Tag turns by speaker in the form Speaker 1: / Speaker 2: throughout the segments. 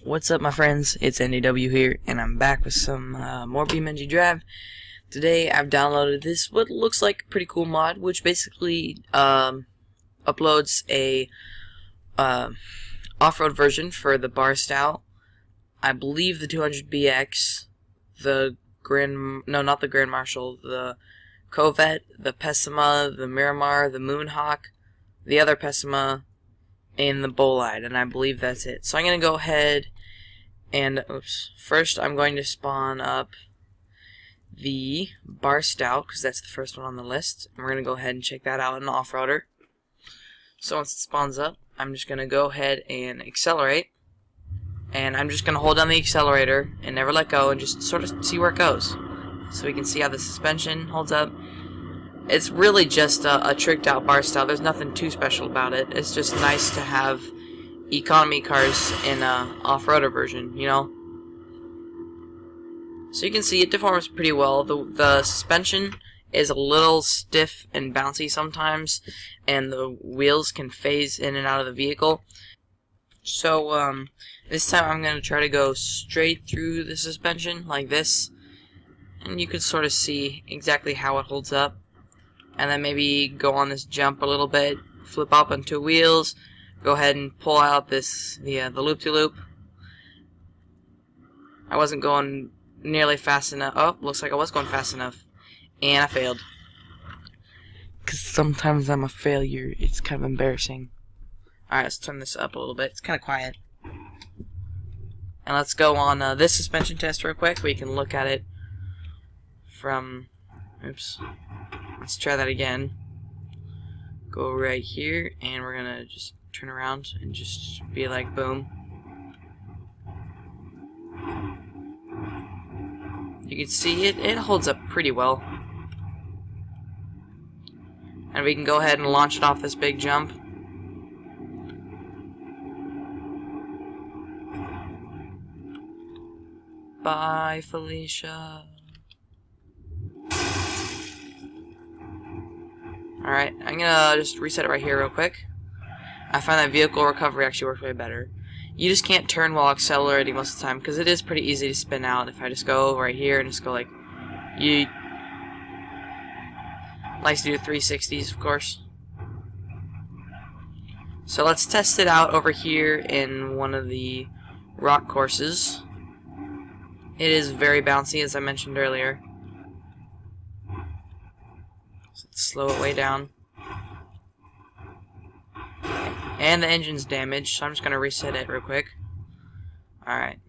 Speaker 1: What's up, my friends? It's NDW here, and I'm back with some more BeamNG Drive. Today, I've downloaded this, what looks like a pretty cool mod, which basically uploads a off-road version for the bar style. I believe the 200BX, the not the Grand Marshal, the Corvette, the Pessima, the Miramar, the Moonhawk, the other Pessima, and the Bolide, and I believe that's it. So I'm going to go ahead and, first I'm going to spawn up the bar stout, because that's the first one on the list. And we're going to go ahead and check that out in Offroader. So once it spawns up, I'm just going to go ahead and accelerate. And I'm just going to hold down the accelerator and never let go and just sort of see where it goes. So we can see how the suspension holds up. It's really just a tricked out bar style. There's nothing too special about it. It's just nice to have economy cars in a off-roader version, you know? So you can see it deforms pretty well. The suspension is a little stiff and bouncy sometimes, and the wheels can phase in and out of the vehicle. So this time I'm going to try to go straight through the suspension like this, and you can sort of see exactly how it holds up. And then maybe go on this jump a little bit, flip up on two wheels, go ahead and pull out the loop-to-loop. I wasn't going nearly fast enough. Oh, looks like I was going fast enough. And I failed. Because sometimes I'm a failure. It's kind of embarrassing. Alright, let's turn this up a little bit. It's kind of quiet. And let's go on this suspension test real quick. We can look at it from... Oops. Let's try that again. Go right here, and we're gonna just turn around and just be like, boom. You can see it holds up pretty well. And we can go ahead and launch it off this big jump. Bye, Felicia. Alright, I'm gonna just reset it right here real quick. I find that vehicle recovery actually works way better. You just can't turn while accelerating most of the time, because it is pretty easy to spin out. If I just go right here and just go like, yeet. Likes to do 360s, of course. So let's test it out over here in one of the rock courses. It is very bouncy, as I mentioned earlier. Slow it way down. And the engine's damaged, so I'm just going to reset it real quick. Alright.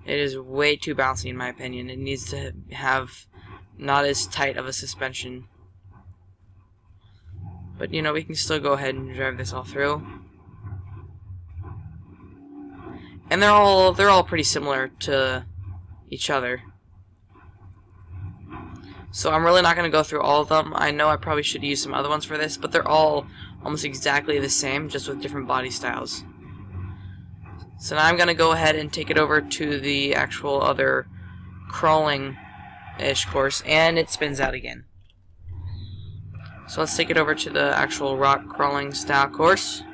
Speaker 1: It is way too bouncy in my opinion. It needs to have not as tight of a suspension. But you know, we can still go ahead and drive this all through. And they're all pretty similar to each other. So I'm really not going to go through all of them. I know I probably should use some other ones for this, but they're all almost exactly the same, just with different body styles. So now I'm going to go ahead and take it over to the actual other crawling-ish course, and it spins out again. So let's take it over to the actual rock crawling style course,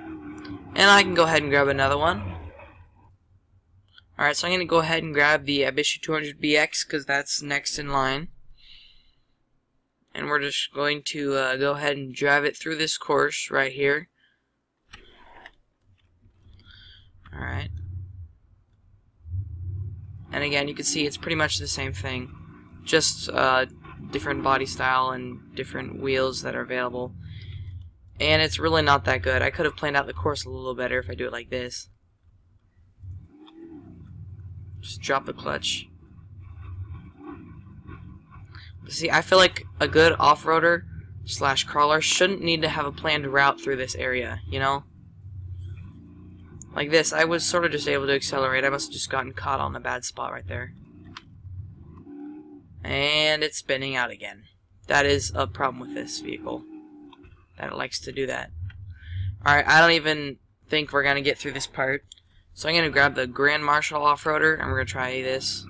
Speaker 1: and I can go ahead and grab another one. Alright, so I'm going to go ahead and grab the Abishu 200BX, because that's next in line. And we're just going to go ahead and drive it through this course right here. Alright. And again, you can see it's pretty much the same thing. Just different body style and different wheels that are available. And it's really not that good. I could have planned out the course a little better if I do it like this. Just drop the clutch. See, I feel like a good off-roader / crawler shouldn't need to have a planned route through this area, you know? Like this, I was sort of just able to accelerate. I must have just gotten caught on a bad spot right there. And it's spinning out again. That is a problem with this vehicle, that it likes to do that. Alright, I don't even think we're going to get through this part. So I'm going to grab the Grand Marshal off-roader, and we're going to try this.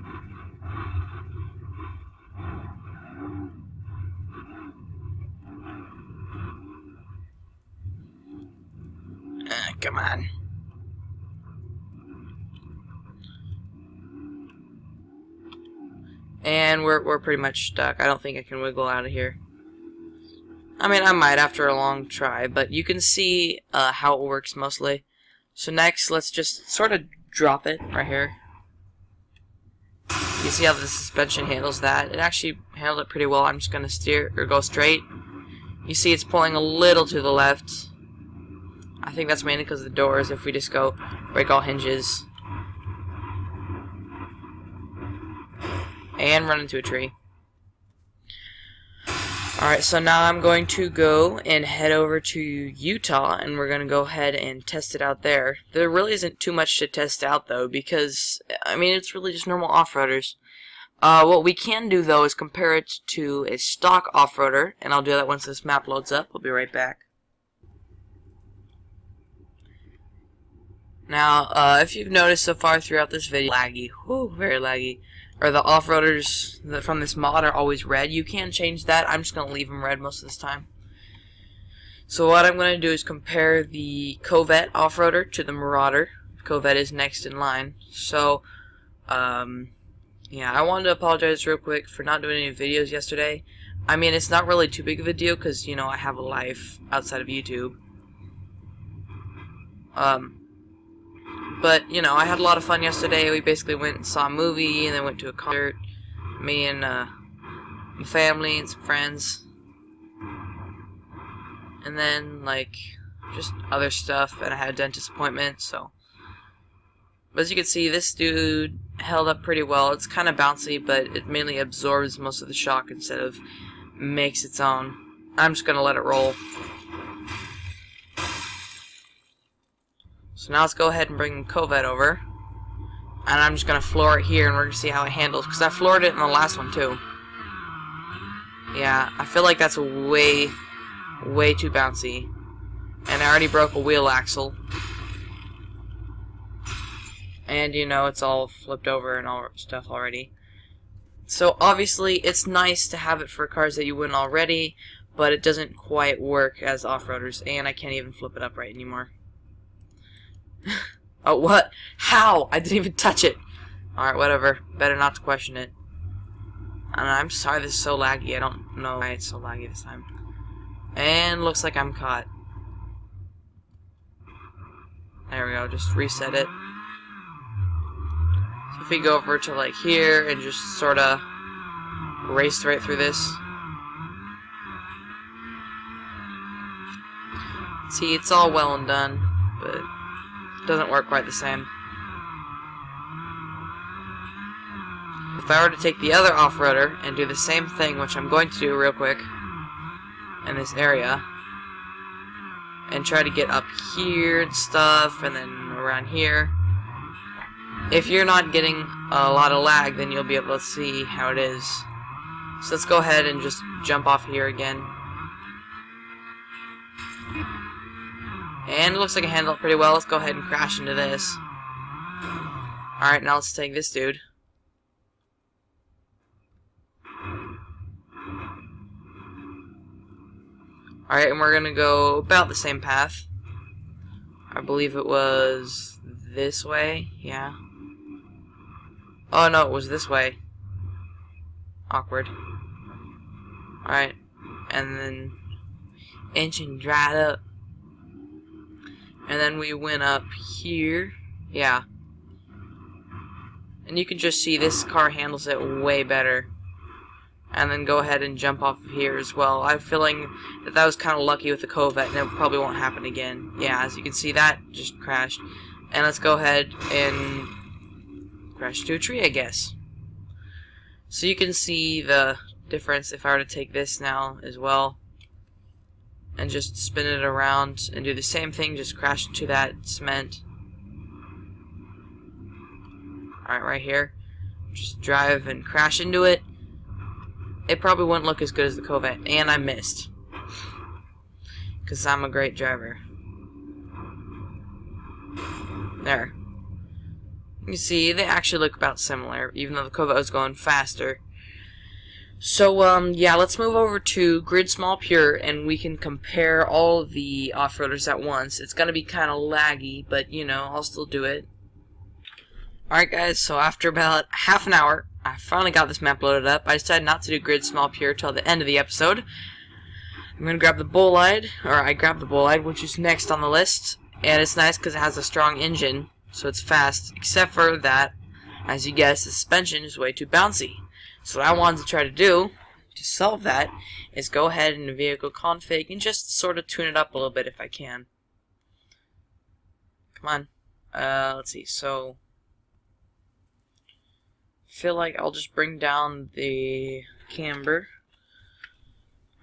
Speaker 1: Come on. And we're pretty much stuck. I don't think I can wiggle out of here. I mean, I might after a long try, but you can see how it works mostly. So next, let's just sort of drop it right here. You see how the suspension handles that? It actually handled it pretty well. I'm just going to steer or go straight. You see it's pulling a little to the left. I think that's mainly because of the doors. If we just go break all hinges and run into a tree. Alright, so now I'm going to go and head over to Utah, and we're going to go ahead and test it out there. There really isn't too much to test out, though, because, I mean, it's really just normal off-roaders. What we can do, though, is compare it to a stock off-roader, and I'll do that once this map loads up. I'll be right back. Now, if you've noticed so far throughout this video, laggy, whoo, very laggy. Or the off-roaders from this mod are always red. You can change that. I'm just going to leave them red most of this time. So what I'm going to do is compare the Covette off-roader to the Marauder. Covette is next in line. So, yeah, I wanted to apologize real quick for not doing any videos yesterday. I mean, it's not really too big of a deal because, you know, I have a life outside of YouTube. But, you know, I had a lot of fun yesterday. We basically went and saw a movie, and then went to a concert. Me and my family and some friends. And then, like, just other stuff. And I had a dentist appointment, so. But as you can see, this dude held up pretty well. It's kind of bouncy, but it mainly absorbs most of the shock instead of makes its own. I'm just going to let it roll. So now let's go ahead and bring Covette over. And I'm just going to floor it here and we're going to see how it handles. Because I floored it in the last one too. Yeah, I feel like that's way too bouncy. And I already broke a wheel axle. And you know, it's all flipped over and all stuff already. So obviously it's nice to have it for cars that you win already. But it doesn't quite work as off-roaders. And I can't even flip it up right anymore. Oh, what? How? I didn't even touch it. Alright, whatever. Better not to question it. And I'm sorry this is so laggy. I don't know why it's so laggy this time. And looks like I'm caught. There we go. Just reset it. So if we go over to like here and just sort of race right through this. See, it's all well and done, but doesn't work quite the same. If I were to take the other off-roader and do the same thing, which I'm going to do real quick in this area, and try to get up here and stuff, and then around here, if you're not getting a lot of lag, then you'll be able to see how it is. So let's go ahead and just jump off here again. And it looks like I handled it pretty well. Let's go ahead and crash into this. Alright, now let's take this dude. Alright, and we're going to go about the same path. I believe it was this way. Yeah. Oh, no, it was this way. Awkward. Alright. And then engine dried up. And then we went up here. Yeah. And you can just see this car handles it way better. And then go ahead and jump off of here as well. I'm feeling that that was kind of lucky with the Covette, and it probably won't happen again. Yeah, as you can see, that just crashed. And let's go ahead and crash to a tree, I guess. So you can see the difference if I were to take this now as well. And just spin it around and do the same thing, just crash into that cement. Alright, right here. Just drive and crash into it. It probably wouldn't look as good as the Covette, and I missed. Because I'm a great driver. There. You can see, they actually look about similar, even though the Covette was going faster. So, yeah, let's move over to Grid Small Pure, and we can compare all of the off-roaders at once. It's gonna be kind of laggy, but, you know, I'll still do it. Alright, guys, so after about half an hour, I finally got this map loaded up. I decided not to do grid small pure till the end of the episode. I'm gonna grab the Bolide, or I grabbed the Bolide, which is next on the list, and it's nice because it has a strong engine, so it's fast, except for that, as you guessed, the suspension is way too bouncy. So what I wanted to try to do, to solve that, is go ahead in the vehicle config and just sort of tune it up a little bit if I can. Come on. Let's see, so feel like I'll just bring down the camber.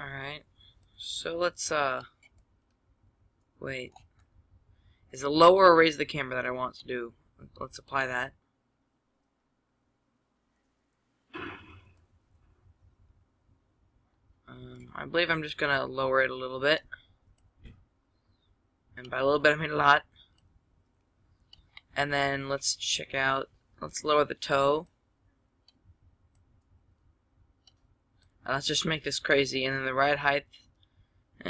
Speaker 1: Alright. So let's wait. Is it lower or raise the camber that I want to do? Let's apply that. I believe I'm just gonna lower it a little bit. And by a little bit I mean a lot. And then let's check out, let's lower the toe. And let's just make this crazy, and then the ride height,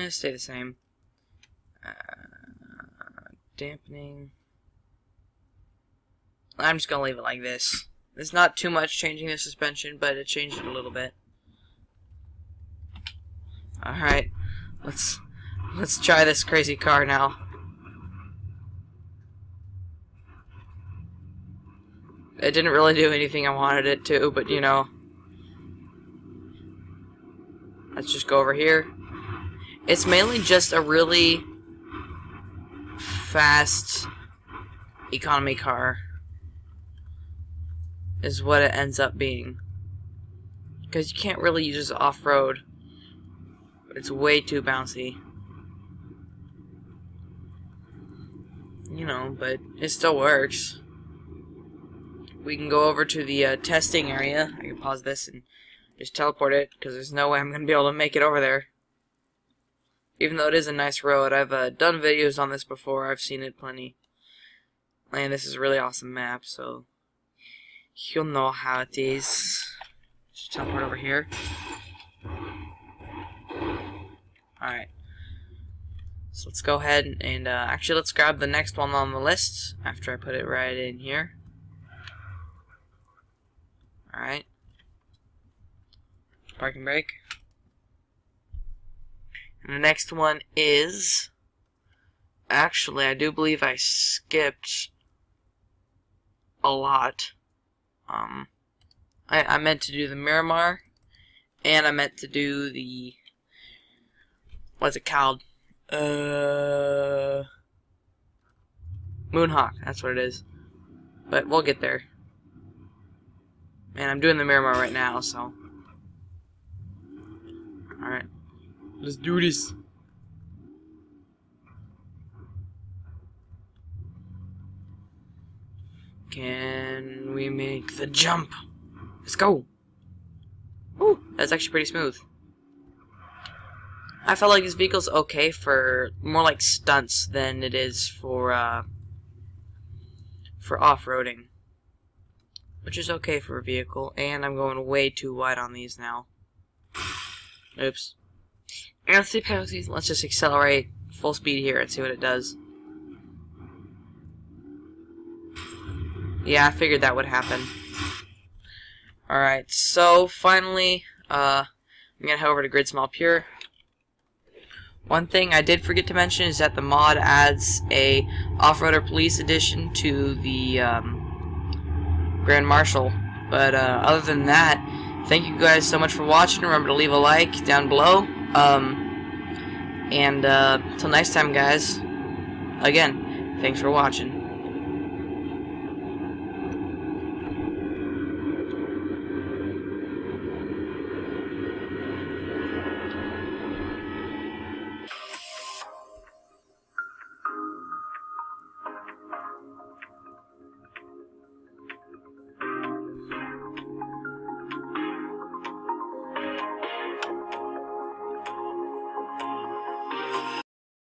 Speaker 1: stay the same. Dampening. I'm just gonna leave it like this. There's not too much changing the suspension, but it changed it a little bit. Alright, let's try this crazy car now. It didn't really do anything I wanted it to, but you know. Let's just go over here. It's mainly just a really fast economy car is what it ends up being. Because you can't really use it off-road. But it's way too bouncy. You know, but it still works. We can go over to the testing area. I can pause this and just teleport it, because there's no way I'm going to be able to make it over there. Even though it is a nice road, I've done videos on this before, I've seen it plenty. And this is a really awesome map, so you'll know how it is. Just teleport over here. Alright. So let's go ahead and actually let's grab the next one on the list after I put it right in here. Alright. Parking brake. And the next one is, actually I do believe I skipped a lot. I meant to do the Miramar, and I meant to do the, what's it called? Moonhawk, that's what it is. But we'll get there. And I'm doing the Miramar right now, so. Alright. Let's do this. Can we make the jump? Let's go. Ooh, that's actually pretty smooth. I felt like this vehicle's okay for more like stunts than it is for off-roading, which is okay for a vehicle. And I'm going way too wide on these now. Oops. Anti penalties. Let's just accelerate full speed here and see what it does. Yeah, I figured that would happen. Alright, so finally, I'm gonna head over to Grid Small Pure. One thing I did forget to mention is that the mod adds a Offroader Police Edition to the Grand Marshal. But other than that, thank you guys so much for watching. Remember to leave a like down below. And till next time, guys, again, thanks for watching.